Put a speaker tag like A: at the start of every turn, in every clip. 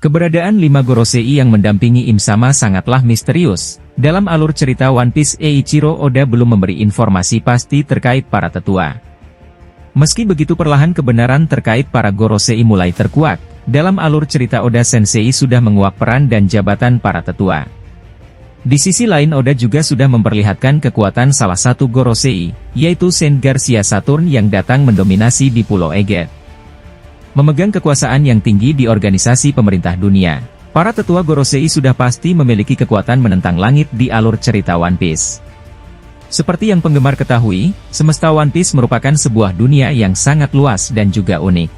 A: Keberadaan 5 Gorosei yang mendampingi Im Sama sangatlah misterius. Dalam alur cerita One Piece, Eiichiro Oda belum memberi informasi pasti terkait para tetua. Meski begitu, perlahan kebenaran terkait para Gorosei mulai terkuak. Dalam alur cerita Oda Sensei sudah menguak peran dan jabatan para tetua. Di sisi lain, Oda juga sudah memperlihatkan kekuatan salah satu Gorosei, yaitu Saint Garcia Saturn yang datang mendominasi di Pulau Egghead. Memegang kekuasaan yang tinggi di organisasi pemerintah dunia, para tetua Gorosei sudah pasti memiliki kekuatan menentang langit di alur cerita One Piece. Seperti yang penggemar ketahui, semesta One Piece merupakan sebuah dunia yang sangat luas dan juga unik.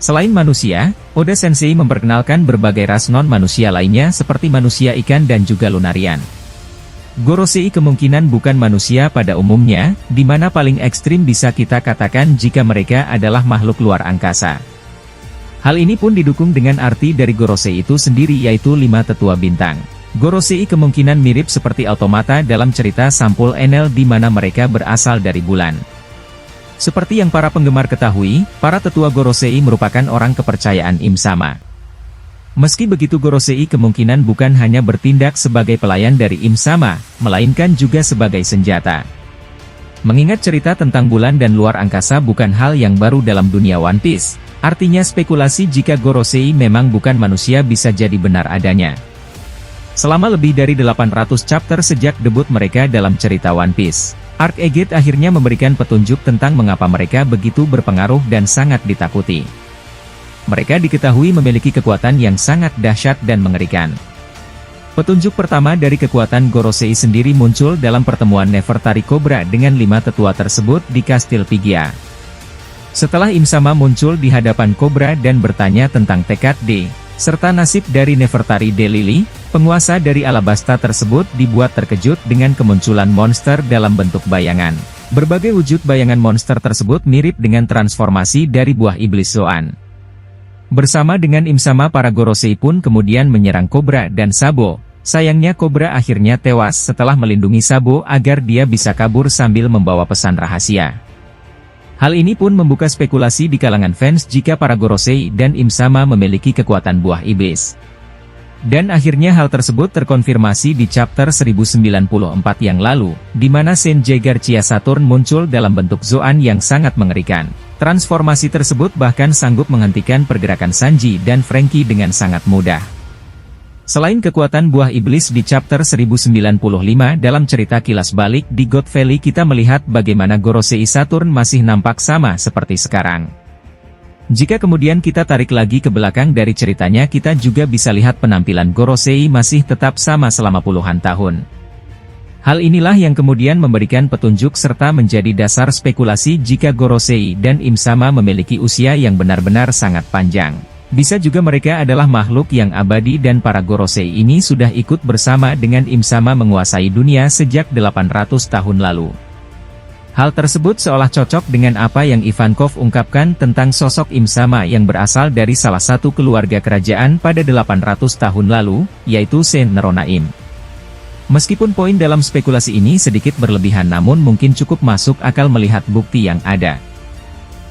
A: Selain manusia, Oda Sensei memperkenalkan berbagai ras non-manusia lainnya seperti manusia ikan dan juga Lunarian. Gorosei kemungkinan bukan manusia pada umumnya, di mana paling ekstrim bisa kita katakan jika mereka adalah makhluk luar angkasa. Hal ini pun didukung dengan arti dari Gorosei itu sendiri, yaitu 5 tetua bintang. Gorosei kemungkinan mirip seperti automata dalam cerita Sampul Enel di mana mereka berasal dari bulan. Seperti yang para penggemar ketahui, para tetua Gorosei merupakan orang kepercayaan Im Sama. Meski begitu, Gorosei kemungkinan bukan hanya bertindak sebagai pelayan dari Im Sama, melainkan juga sebagai senjata. Mengingat cerita tentang bulan dan luar angkasa bukan hal yang baru dalam dunia One Piece, artinya spekulasi jika Gorosei memang bukan manusia bisa jadi benar adanya. Selama lebih dari 800 chapter sejak debut mereka dalam cerita One Piece, Arc Egghead akhirnya memberikan petunjuk tentang mengapa mereka begitu berpengaruh dan sangat ditakuti. Mereka diketahui memiliki kekuatan yang sangat dahsyat dan mengerikan. Petunjuk pertama dari kekuatan Gorosei sendiri muncul dalam pertemuan Nefertari Cobra dengan 5 tetua tersebut di Kastil Pigia. Setelah Im Sama muncul di hadapan Cobra dan bertanya tentang tekad D, serta nasib dari Nefertari Delili, penguasa dari Alabasta tersebut dibuat terkejut dengan kemunculan monster dalam bentuk bayangan. Berbagai wujud bayangan monster tersebut mirip dengan transformasi dari buah iblis Zoan. Bersama dengan Im Sama, para Gorosei pun kemudian menyerang Cobra dan Sabo. Sayangnya Cobra akhirnya tewas setelah melindungi Sabo agar dia bisa kabur sambil membawa pesan rahasia. Hal ini pun membuka spekulasi di kalangan fans jika para Gorosei dan Im Sama memiliki kekuatan buah iblis. Dan akhirnya hal tersebut terkonfirmasi di chapter 1094 yang lalu, di mana Saint Garcia Saturn muncul dalam bentuk Zoan yang sangat mengerikan. Transformasi tersebut bahkan sanggup menghentikan pergerakan Sanji dan Franky dengan sangat mudah. Selain kekuatan buah iblis di chapter 1095 dalam cerita Kilas Balik di God Valley, kita melihat bagaimana Gorosei Saturn masih nampak sama seperti sekarang. Jika kemudian kita tarik lagi ke belakang dari ceritanya, kita juga bisa lihat penampilan Gorosei masih tetap sama selama puluhan tahun. Hal inilah yang kemudian memberikan petunjuk serta menjadi dasar spekulasi jika Gorosei dan Im Sama memiliki usia yang benar-benar sangat panjang. Bisa juga mereka adalah makhluk yang abadi dan para Gorosei ini sudah ikut bersama dengan Im Sama menguasai dunia sejak 800 tahun lalu. Hal tersebut seolah cocok dengan apa yang Ivankov ungkapkan tentang sosok Im Sama yang berasal dari salah satu keluarga kerajaan pada 800 tahun lalu, yaitu Saint Neronaim. Meskipun poin dalam spekulasi ini sedikit berlebihan, namun mungkin cukup masuk akal melihat bukti yang ada.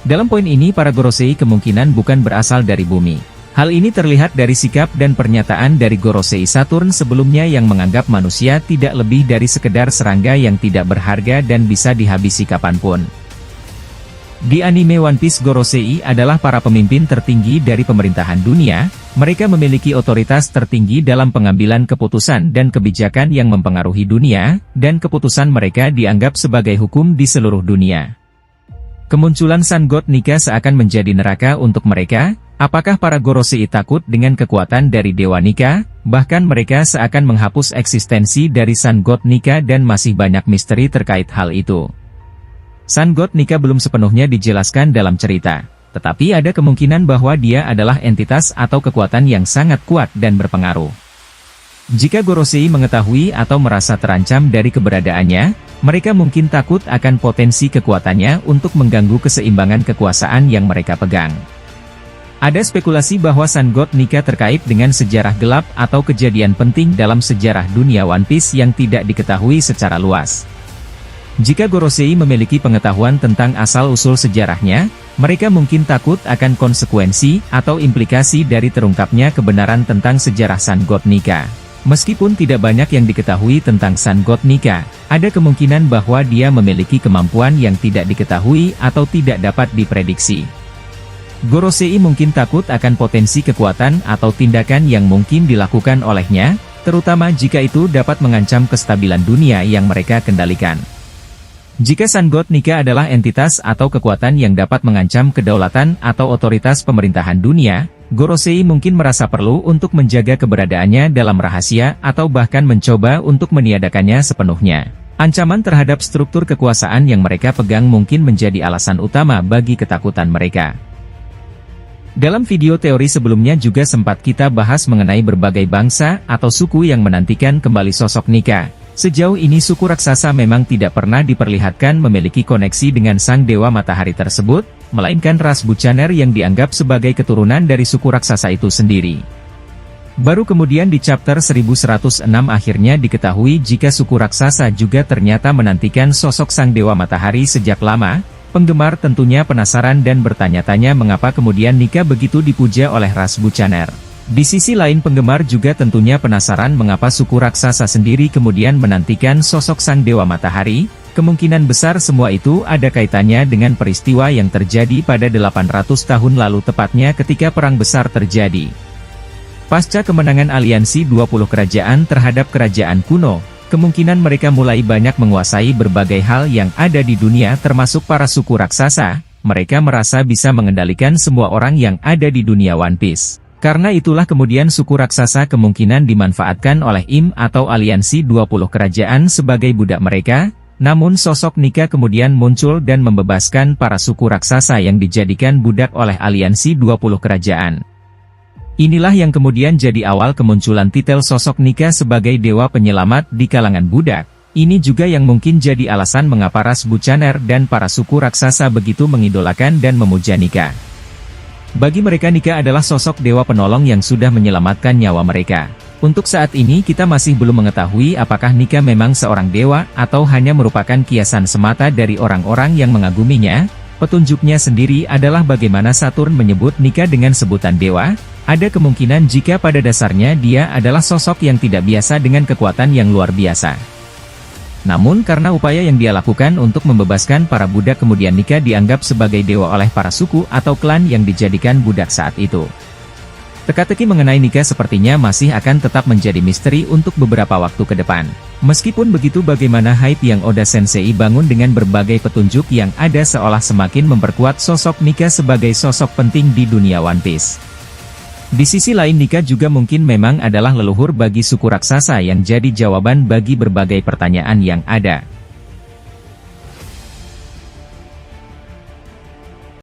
A: Dalam poin ini, para Gorosei kemungkinan bukan berasal dari bumi. Hal ini terlihat dari sikap dan pernyataan dari Gorosei Saturn sebelumnya yang menganggap manusia tidak lebih dari sekedar serangga yang tidak berharga dan bisa dihabisi kapanpun. Di anime One Piece, Gorosei adalah para pemimpin tertinggi dari pemerintahan dunia. Mereka memiliki otoritas tertinggi dalam pengambilan keputusan dan kebijakan yang mempengaruhi dunia, dan keputusan mereka dianggap sebagai hukum di seluruh dunia. Kemunculan Sun God Nika seakan menjadi neraka untuk mereka. Apakah para Gorosei takut dengan kekuatan dari Dewa Nika? Bahkan mereka seakan menghapus eksistensi dari Sun God Nika dan masih banyak misteri terkait hal itu. Sun God Nika belum sepenuhnya dijelaskan dalam cerita, tetapi ada kemungkinan bahwa dia adalah entitas atau kekuatan yang sangat kuat dan berpengaruh. Jika Gorosei mengetahui atau merasa terancam dari keberadaannya, mereka mungkin takut akan potensi kekuatannya untuk mengganggu keseimbangan kekuasaan yang mereka pegang. Ada spekulasi bahwa Sun God Nika terkait dengan sejarah gelap atau kejadian penting dalam sejarah dunia One Piece yang tidak diketahui secara luas. Jika Gorosei memiliki pengetahuan tentang asal-usul sejarahnya, mereka mungkin takut akan konsekuensi atau implikasi dari terungkapnya kebenaran tentang sejarah Sun God Nika. Meskipun tidak banyak yang diketahui tentang Sun God Nika, ada kemungkinan bahwa dia memiliki kemampuan yang tidak diketahui atau tidak dapat diprediksi. Gorosei mungkin takut akan potensi kekuatan atau tindakan yang mungkin dilakukan olehnya, terutama jika itu dapat mengancam kestabilan dunia yang mereka kendalikan. Jika Sun God Nika adalah entitas atau kekuatan yang dapat mengancam kedaulatan atau otoritas pemerintahan dunia, Gorosei mungkin merasa perlu untuk menjaga keberadaannya dalam rahasia atau bahkan mencoba untuk meniadakannya sepenuhnya. Ancaman terhadap struktur kekuasaan yang mereka pegang mungkin menjadi alasan utama bagi ketakutan mereka. Dalam video teori sebelumnya juga sempat kita bahas mengenai berbagai bangsa atau suku yang menantikan kembali sosok Nika. Sejauh ini suku raksasa memang tidak pernah diperlihatkan memiliki koneksi dengan sang dewa matahari tersebut, melainkan ras Buchaner yang dianggap sebagai keturunan dari suku raksasa itu sendiri. Baru kemudian di chapter 1106 akhirnya diketahui jika suku raksasa juga ternyata menantikan sosok sang dewa matahari sejak lama. Penggemar tentunya penasaran dan bertanya-tanya mengapa kemudian Nika begitu dipuja oleh ras Buchaner. Di sisi lain penggemar juga tentunya penasaran mengapa suku raksasa sendiri kemudian menantikan sosok sang dewa matahari. Kemungkinan besar semua itu ada kaitannya dengan peristiwa yang terjadi pada 800 tahun lalu, tepatnya ketika perang besar terjadi. Pasca kemenangan aliansi 20 kerajaan terhadap kerajaan kuno, kemungkinan mereka mulai banyak menguasai berbagai hal yang ada di dunia termasuk para suku raksasa. Mereka merasa bisa mengendalikan semua orang yang ada di dunia One Piece. Karena itulah kemudian suku raksasa kemungkinan dimanfaatkan oleh IM atau aliansi 20 kerajaan sebagai budak mereka, namun sosok Nika kemudian muncul dan membebaskan para suku raksasa yang dijadikan budak oleh aliansi 20 kerajaan. Inilah yang kemudian jadi awal kemunculan titel sosok Nika sebagai dewa penyelamat di kalangan budak. Ini juga yang mungkin jadi alasan mengapa ras Buchaner dan para suku raksasa begitu mengidolakan dan memuja Nika. Bagi mereka Nika adalah sosok dewa penolong yang sudah menyelamatkan nyawa mereka. Untuk saat ini kita masih belum mengetahui apakah Nika memang seorang dewa atau hanya merupakan kiasan semata dari orang-orang yang mengaguminya. Petunjuknya sendiri adalah bagaimana Saturn menyebut Nika dengan sebutan dewa. Ada kemungkinan jika pada dasarnya dia adalah sosok yang tidak biasa dengan kekuatan yang luar biasa. Namun karena upaya yang dia lakukan untuk membebaskan para budak kemudian Nika dianggap sebagai dewa oleh para suku atau klan yang dijadikan budak saat itu. Teka-teki mengenai Nika sepertinya masih akan tetap menjadi misteri untuk beberapa waktu ke depan. Meskipun begitu bagaimana hype yang Oda Sensei bangun dengan berbagai petunjuk yang ada seolah semakin memperkuat sosok Nika sebagai sosok penting di dunia One Piece. Di sisi lain Nika juga mungkin memang adalah leluhur bagi suku raksasa yang jadi jawaban bagi berbagai pertanyaan yang ada.